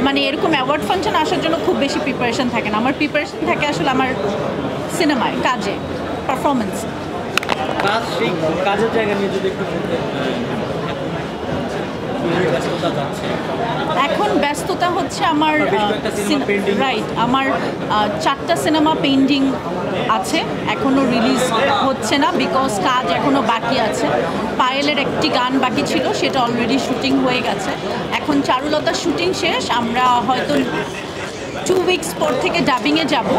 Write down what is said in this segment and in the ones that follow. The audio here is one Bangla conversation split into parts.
মানে এরকম অ্যাওয়ার্ড ফাংশন আসার জন্য খুব বেশি প্রিপারেশন থাকে না। আমার প্রিপারেশন থাকে আসলে আমার সিনেমায়, কাজে, পারফরমেন্স। কাজ সেই কাজের জায়গা নিয়ে যদি একটু এখন ব্যস্ততা হচ্ছে আমার রাইট, আমার 4টা সিনেমা পেন্ডিং আছে, এখনও রিলিজ হচ্ছে না বিকজ কাজ এখনও বাকি আছে। পায়েলের একটি গান বাকি ছিল, সেটা অলরেডি শুটিং হয়ে গেছে। এখন চারুলতার শুটিং শেষ, আমরা হয়তো 2 উইকস পর থেকে ডাবিংয়ে যাব,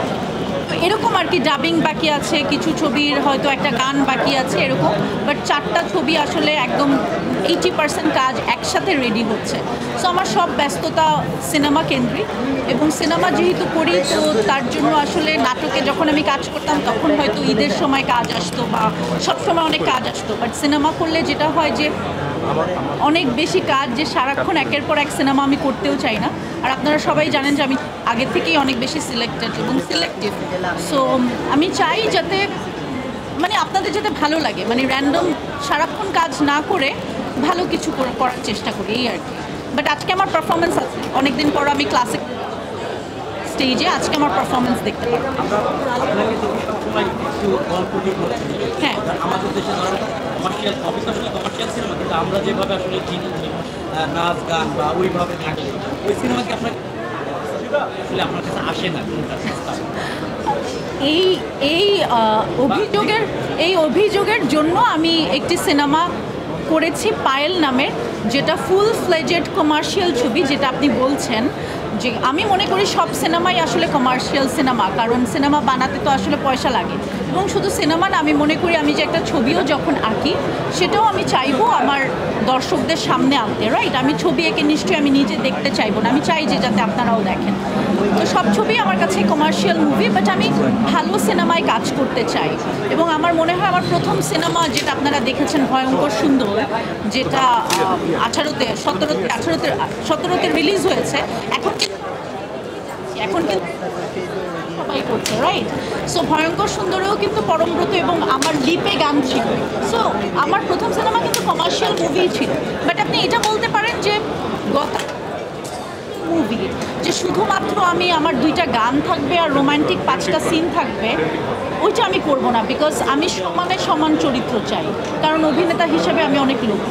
এরকম আর কি। ডাবিং বাকি আছে, কিছু ছবির হয়তো একটা গান বাকি আছে এরকম, বাট 4টা ছবি আসলে একদম 80% কাজ একসাথে রেডি হচ্ছে। সো আমার সব ব্যস্ততা সিনেমা কেন্দ্রিক, এবং সিনেমা যেহেতু করি তো তার জন্য আসলে নাটকে যখন আমি কাজ করতাম তখন হয়তো ঈদের সময় কাজ আসতো বা সবসময় অনেক কাজ আসতো, বাট সিনেমা করলে যেটা হয় যে অনেক বেশি কাজ, যে সারাক্ষণ একের পর এক সিনেমা আমি করতেও চাই না। আর আপনারা সবাই জানেন যে আমি আগে থেকেই অনেক বেশি সিলেক্টেড এবং সিলেক্টিভ। সো আমি চাই যাতে মানে আপনাদের যাতে ভালো লাগে, মানে র্যান্ডম সারাক্ষণ কাজ না করে ভালো কিছু করার চেষ্টা করি, এই আর কি। বাট আজকে আমার পারফরমেন্স আছে, অনেকদিন পর আমি ক্লাসিক স্টেজে, আজকে আমার পারফরমেন্স দেখতে পাবো। হ্যাঁ, আমাদের দেশে কমার্শিয়াল অফিস আসলে কমার্শিয়াল সিনেমা, কিন্তু আমরা যেভাবে আসলে চিনি নাচ গান বা ওইভাবে থাকে, ওই সিনেমাকে আপনার আসলে আপনার কাছে আসে না কোনটা? এই এই অভিযোগের জন্য আমি একটি সিনেমা করেছি পায়েল নামের, যেটা ফুল ফ্লেজেড কমার্শিয়াল ছবি, যেটা আপনি বলছেন। যে আমি মনে করি সব সিনেমাই আসলে কমার্শিয়াল সিনেমা, কারণ সিনেমা বানাতে তো আসলে পয়সা লাগে। এবং শুধু সিনেমা না, আমি মনে করি আমি যে একটা ছবিও যখন আঁকি সেটাও আমি চাইবো আমার দর্শকদের সামনে আনতে, রাইট? আমি ছবি এঁকে নিশ্চয়ই আমি নিজে দেখতে চাইবো না, আমি চাই যে যাতে আপনারাও দেখেন। তো সব ছবি আমার কাছে কমার্শিয়াল মুভি, বাট আমি ভালো সিনেমায় কাজ করতে চাই। এবং আমার মনে হয় আমার প্রথম সিনেমা যেটা আপনারা দেখেছেন ভয়ঙ্কর সুন্দর, যেটা 17তে রিলিজ হয়েছে, এখন কিন্তু সবাই করছে, রাইট? সো ভয়ঙ্কর সুন্দরেও কিন্তু পরমব্রত এবং আমার লিপে গান ছিল। সো আমার প্রথম সিনেমা কিন্তু কমার্শিয়াল মুভি ছিল। বাট আপনি এটা বলতে পারেন যে গত মুভি যে শুধুমাত্র আমি আমার 2টা গান থাকবে আর রোমান্টিক 5টা সিন থাকবে, ওইটা আমি করব না, বিকজ আমি সমান চরিত্র চাই, কারণ অভিনেতা হিসেবে আমি অনেক লোক।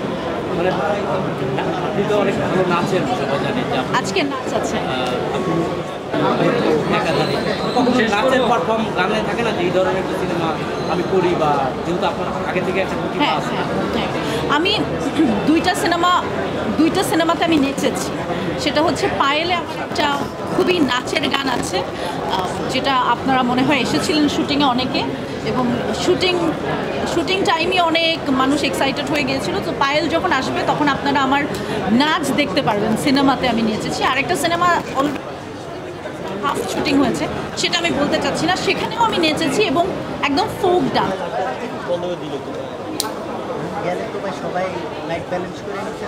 আপনি তো অনেক ভালো নাচেন, সবাই জানে যে আজকে নাচ আছে। নাচের পারফর্ম গানে থাকে না যে এই ধরনের একটা সিনেমা আমি করি, বা যেহেতু আপনার আগে থেকে একটা হ্যাঁ, আমি 2টা সিনেমাতে আমি নেচেছি। সেটা হচ্ছে পায়েলে আমার একটা খুবই নাচের গান আছে, যেটা আপনারা মনে হয় এসেছিলেন শুটিংয়ে অনেকে, এবং শুটিং টাইমে অনেক মানুষ এক্সাইটেড হয়ে গিয়েছিল। তো পায়েল যখন আসবে তখন আপনারা আমার নাচ দেখতে পারবেন, সিনেমাতে আমি নেচেছি। আরেকটা সিনেমা হাফ শুটিং হয়েছে, সেটা আমি বলতে চাচ্ছি না, সেখানেও আমি নেচেছি এবং একদম ফোক ডান্স। গেলে তো ভাই সবাই লাইফ ব্যালেন্স করে নিতে